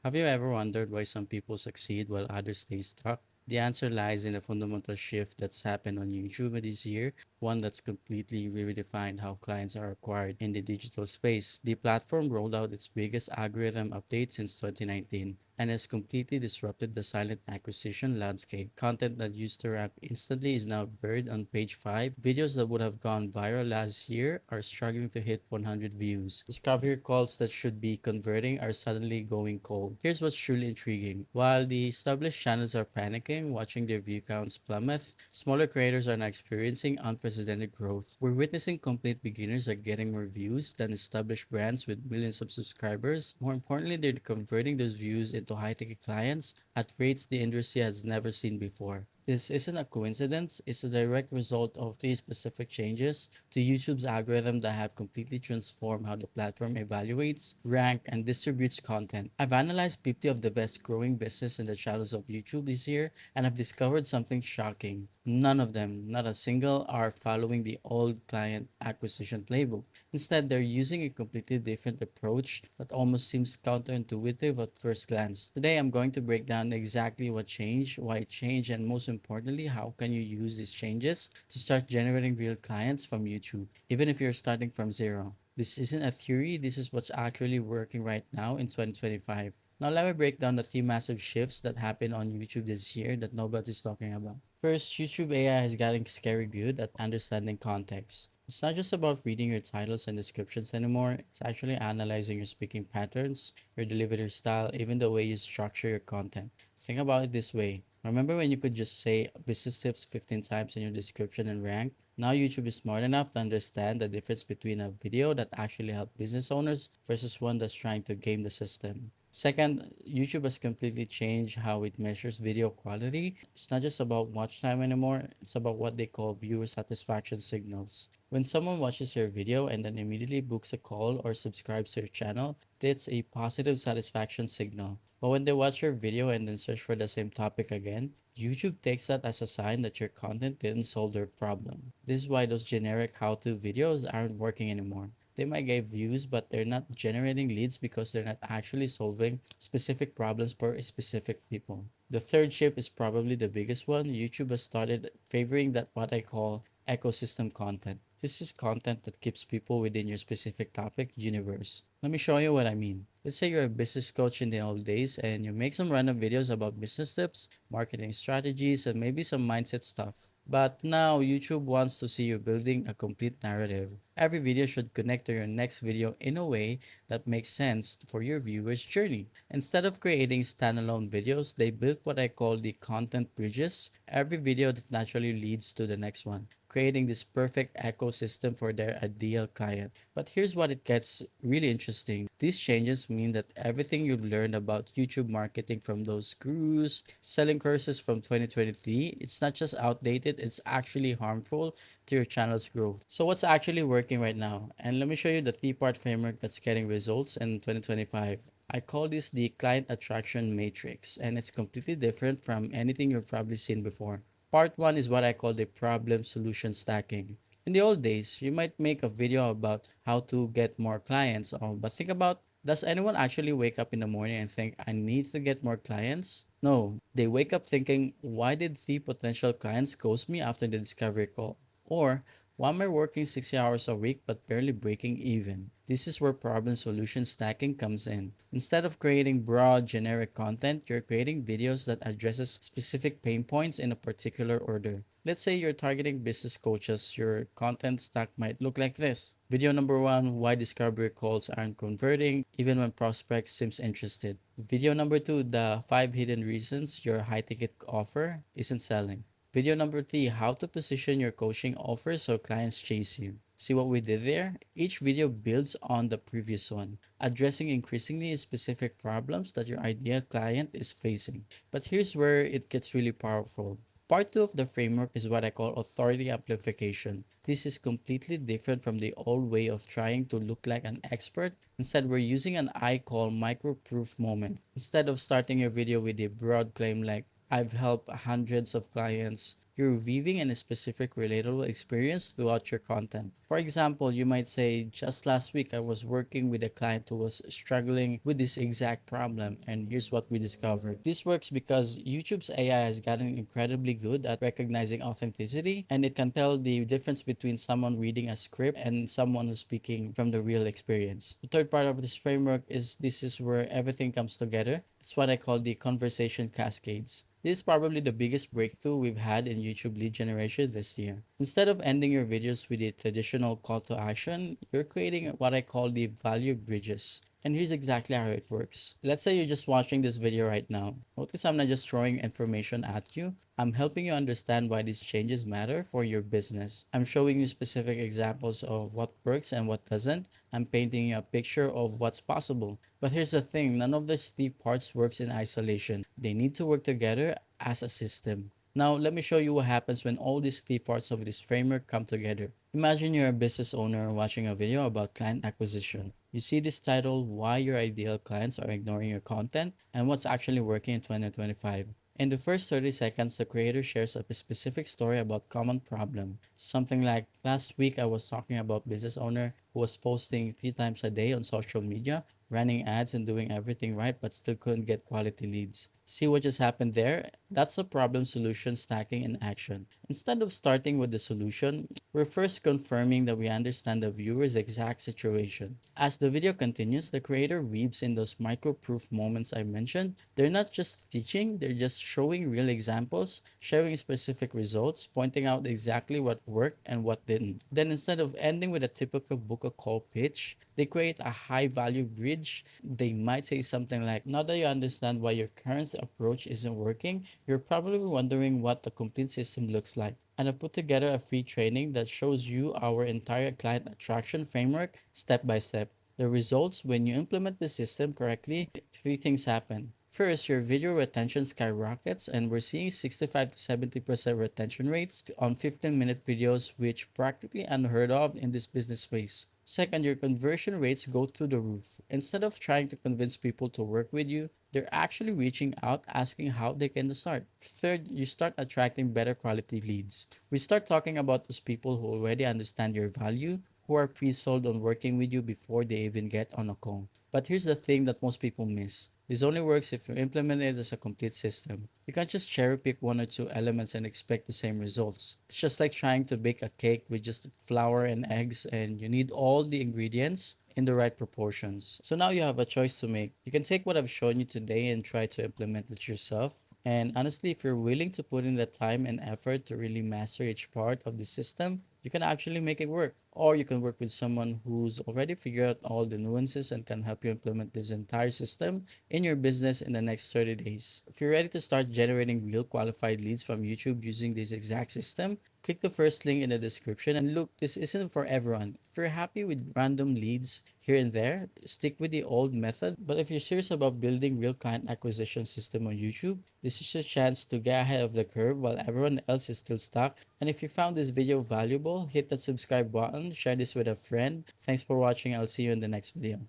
Have you ever wondered why some people succeed while others stay stuck? The answer lies in a fundamental shift that's happened on YouTube this year, one that's completely redefined how clients are acquired in the digital space. The platform rolled out its biggest algorithm update since 2019 and has completely disrupted the silent acquisition landscape. Content that used to rank instantly is now buried on page 5. Videos that would have gone viral last year are struggling to hit 100 views. Discovery calls that should be converting are suddenly going cold. Here's what's truly intriguing. While the established channels are panicking, watching their view counts plummet, smaller creators are now experiencing unprecedented growth. We're witnessing complete beginners are getting more views than established brands with millions of subscribers. More importantly, they're converting those views into high-ticket clients at rates the industry has never seen before. This isn't a coincidence, it's a direct result of three specific changes to YouTube's algorithm that have completely transformed how the platform evaluates, ranks, and distributes content. I've analyzed 50 of the best growing business in the channels of YouTube this year, and I've discovered something shocking. None of them, not a single, are following the old client acquisition playbook. Instead, they're using a completely different approach that almost seems counterintuitive at first glance. Today, I'm going to break down exactly what changed, why it changed, and most importantly, how can you use these changes to start generating real clients from YouTube, even if you're starting from zero. This isn't a theory, this is what's actually working right now in 2025. Now, let me break down the three massive shifts that happened on YouTube this year that nobody's talking about. First, YouTube AI has gotten scary good at understanding context. It's not just about reading your titles and descriptions anymore, it's actually analyzing your speaking patterns, your delivery style, even the way you structure your content. Think about it this way. Remember when you could just say business tips 15 times in your description and rank? Now YouTube is smart enough to understand the difference between a video that actually helps business owners versus one that's trying to game the system. Second, YouTube has completely changed how it measures video quality. It's not just about watch time anymore, it's about what they call viewer satisfaction signals. When someone watches your video and then immediately books a call or subscribes to your channel, that's a positive satisfaction signal. But when they watch your video and then search for the same topic again, YouTube takes that as a sign that your content didn't solve their problem. This is why those generic how-to videos aren't working anymore. They might get views, but they're not generating leads because they're not actually solving specific problems for specific people. The third shift is probably the biggest one. YouTube has started favoring that what I call ecosystem content. This is content that keeps people within your specific topic universe. Let me show you what I mean. Let's say you're a business coach in the old days and you make some random videos about business tips, marketing strategies, and maybe some mindset stuff. But now YouTube wants to see you building a complete narrative. Every video should connect to your next video in a way that makes sense for your viewer's journey. Instead of creating standalone videos, they built what I call the content bridges, every video that naturally leads to the next one, creating this perfect ecosystem for their ideal client. But here's what it gets really interesting. These changes mean that everything you've learned about YouTube marketing from those gurus selling courses from 2023, it's not just outdated, it's actually harmful to your channel's growth. So what's actually working right now? And let me show you the three-part framework that's getting results in 2025. I call this the client attraction matrix, and it's completely different from anything you've probably seen before. Part 1 is what I call the problem solution stacking. In the old days, you might make a video about how to get more clients, but think about, does anyone actually wake up in the morning and think, I need to get more clients? No, they wake up thinking, why did three potential clients ghost me after the discovery call? Or, why am I working 60 hours a week but barely breaking even? This is where problem solution stacking comes in. Instead of creating broad generic content, you're creating videos that addresses specific pain points in a particular order. Let's say you're targeting business coaches, your content stack might look like this. Video number 1, why discovery calls aren't converting even when prospects seems interested. Video number 2, the 5 hidden reasons your high ticket offer isn't selling. Video number 3, how to position your coaching offer so clients chase you. See what we did there? Each video builds on the previous one, addressing increasingly specific problems that your ideal client is facing. But here's where it gets really powerful. Part 2 of the framework is what I call authority amplification. This is completely different from the old way of trying to look like an expert. Instead, we're using an I call micro proof moment. Instead of starting your video with a broad claim like, I've helped hundreds of clients, You're weaving in a specific relatable experience throughout your content. For example, you might say, just last week I was working with a client who was struggling with this exact problem, and here's what we discovered. This works because YouTube's AI has gotten incredibly good at recognizing authenticity, and it can tell the difference between someone reading a script and someone who's speaking from the real experience. The third part of this framework is this is where everything comes together. It's what I call the conversation cascades. This is probably the biggest breakthrough we've had in YouTube lead generation this year. Instead of ending your videos with a traditional call to action, you're creating what I call the value bridges. And here's exactly how it works. Let's say you're just watching this video right now. Notice I'm not just throwing information at you. I'm helping you understand why these changes matter for your business. I'm showing you specific examples of what works and what doesn't. I'm painting you a picture of what's possible. But here's the thing, none of these three parts works in isolation. They need to work together as a system. Now, let me show you what happens when all these three parts of this framework come together. Imagine you're a business owner watching a video about client acquisition. You see this title, Why Your Ideal Clients Are Ignoring Your Content, and What's Actually Working in 2025. In the first 30 seconds, the creator shares a specific story about common problem. Something like, last week I was talking about business owner who was posting 3 times a day on social media, running ads and doing everything right but still couldn't get quality leads. See what just happened there? That's the problem solution stacking in action. Instead of starting with the solution, we're first confirming that we understand the viewer's exact situation. As the video continues, the creator weaves in those micro proof moments I mentioned. They're not just teaching, they're just showing real examples, sharing specific results, pointing out exactly what worked and what didn't. Then instead of ending with a typical book a call pitch, they create a high value bridge. They might say something like, now that you understand why your current approach isn't working, you're probably wondering what the complete system looks like. And I've put together a free training that shows you our entire client attraction framework step by step. The results when you implement the system correctly, three things happen. First, your video retention skyrockets, and we're seeing 65 to 70% retention rates on 15-minute videos, which practically unheard of in this business space. Second, your conversion rates go through the roof. Instead of trying to convince people to work with you, they're actually reaching out asking how they can start. Third, you start attracting better quality leads. We start talking about those people who already understand your value, who are pre-sold on working with you before they even get on a call. But here's the thing that most people miss. This only works if you implement it as a complete system. You can't just cherry pick one or two elements and expect the same results. It's just like trying to bake a cake with just flour and eggs, and you need all the ingredients in the right proportions. So now you have a choice to make. You can take what I've shown you today and try to implement it yourself. And honestly, if you're willing to put in the time and effort to really master each part of the system, you can actually make it work. Or you can work with someone who's already figured out all the nuances and can help you implement this entire system in your business in the next 30 days. If you're ready to start generating real qualified leads from YouTube using this exact system, click the first link in the description. And look, this isn't for everyone. If you're happy with random leads here and there, stick with the old method. But if you're serious about building real client acquisition system on YouTube, this is your chance to get ahead of the curve while everyone else is still stuck. And if you found this video valuable, hit that subscribe button, share this with a friend. Thanks for watching. I'll see you in the next video.